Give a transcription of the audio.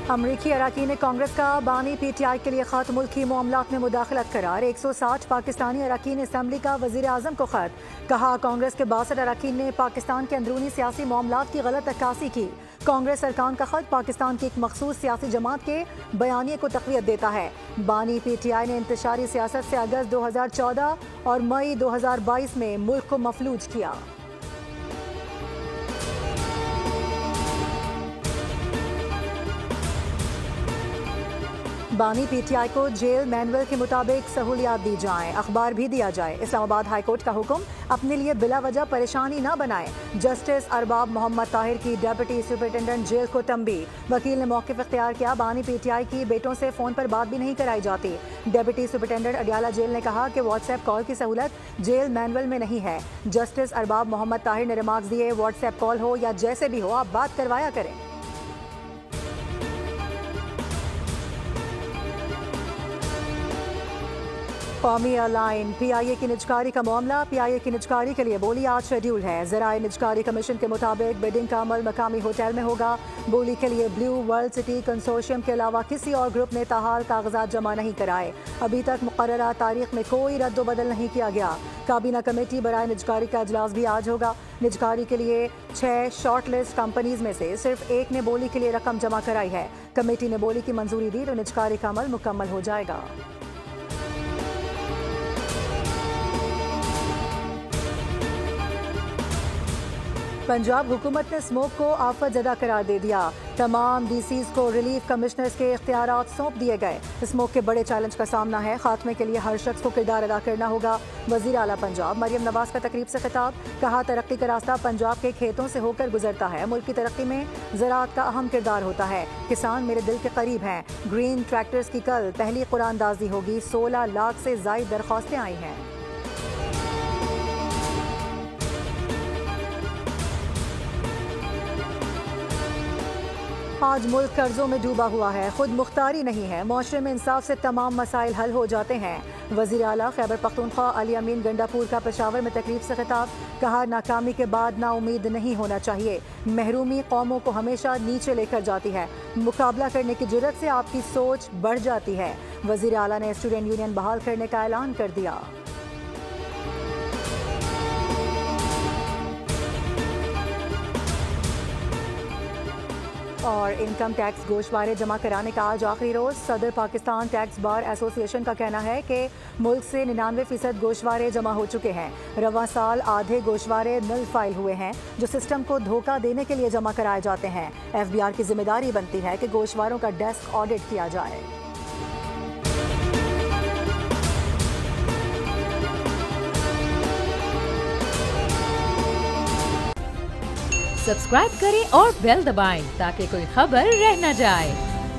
अमरीकी अराकीन कांग्रेस का बानी PTI के लिए खत मुल्की मामलात में मुदाखलत करार। 160 पाकिस्तानी अराकीन असम्बली का वज़ीर आज़म को खत। कहा कांग्रेस के 62 अराकीन ने पाकिस्तान के अंदरूनी सियासी मामलात की गलत अक्कासी की। कांग्रेस अरकान का खत पाकिस्तान की एक मखसूस सियासी जमात के बयानिए को तक़वियत देता है। बानी PTI ने इंतशारी सियासत से अगस्त 2014 और मई 2022 में मुल्क को मफलूज किया। बानी PTI को जेल मैनुअल के मुताबिक सहूलियात दी जाएं, अखबार भी दिया जाए। इस्लामाबाद हाई कोर्ट का हुक्म, अपने लिए बिला वजह परेशानी न बनाएं। जस्टिस अरबाब मोहम्मद ताहिर की डेप्यूटी सुपरिटेंडेंट जेल को तंबी। वकील ने मौक़िफ़ इख्तियार किया, बानी PTI की बेटों से फ़ोन पर बात भी नहीं कराई जाती। डेप्यूटी सुपरिटेंडेंट अडियाला जेल ने कहा कि व्हाट्सएप कॉल की सहूलत जेल मैनुअल में नहीं है। जस्टिस अरबाब मोहम्मद ताहिर ने रिमार्क्स दिए, व्हाट्सएप कॉल हो या जैसे भी हो, आप बात करवाया करें। कौमी एयरलाइन PIA की निजकारी का मामला। PIA की निजकारी के लिए बोली आज शेड्यूल है। ज़राए निजकारी कमीशन के मुताबिक बिडिंग का अमल मकामी होटल में होगा। बोली के लिए ब्लू वर्ल्ड सिटी कंसोर्शियम के अलावा किसी और ग्रुप ने ताहाल कागजात जमा नहीं कराए। अभी तक मुकर्ररा तारीख में कोई रद्द-ओ-बदल नहीं किया गया। काबीना कमेटी बराए निजकारी का अजलास भी आज होगा। निजकारी के लिए 6 शॉर्ट लिस्ट कंपनीज में से सिर्फ एक ने बोली के लिए रकम जमा कराई है। कमेटी ने बोली की मंजूरी दी तो निजकारी का अमल मुकम्मल हो जाएगा। पंजाब हुकूमत ने स्मोक को आफत ज़दा करार दे दिया। तमाम DCs को रिलीफ कमिश्नर्स के इख्तियारात सौंप दिए गए। स्मोक के बड़े चैलेंज का सामना है, खात्मे के लिए हर शख्स को किरदार अदा करना होगा। वज़ीर आला पंजाब मरियम नवाज का तकरीब से खिताब। कहा तरक्की का रास्ता पंजाब के खेतों से होकर गुजरता है। मुल्क की तरक्की में ज़राअत का अहम किरदार होता है। किसान मेरे दिल के करीब हैं। ग्रीन ट्रैक्टर्स की कल पहली कुरानदाजी होगी। 16 लाख से ज़ायद दरख्वास्तें आई हैं। आज मुल्क कर्जों में डूबा हुआ है, खुद मुख्तारी नहीं है। मुआशरे में इंसाफ से तमाम मसाइल हल हो जाते हैं। वज़ीर आला खैबर पख्तूनख्वा अली अमीन गंडापुर का पेशावर में तकरीब से खिताब। कहा नाकामी के बाद नाउमीद नहीं होना चाहिए। महरूमी कौमों को हमेशा नीचे लेकर जाती है। मुकाबला करने की जुर्रत से आपकी सोच बढ़ जाती है। वज़ीर आला ने स्टूडेंट यूनियन बहाल करने का ऐलान कर दिया। और इनकम टैक्स गोशवारे जमा कराने का आज आखिरी रोज। सदर पाकिस्तान टैक्स बार एसोसिएशन का कहना है कि मुल्क से 99% गोशवारे जमा हो चुके हैं। रवां साल आधे गोशवारे नुल फाइल हुए हैं जो सिस्टम को धोखा देने के लिए जमा कराए जाते हैं। FBR की जिम्मेदारी बनती है कि गोशवारों का डेस्क ऑडिट किया जाए। सब्सक्राइब करें और बेल दबाएं ताकि कोई खबर रह न जाए।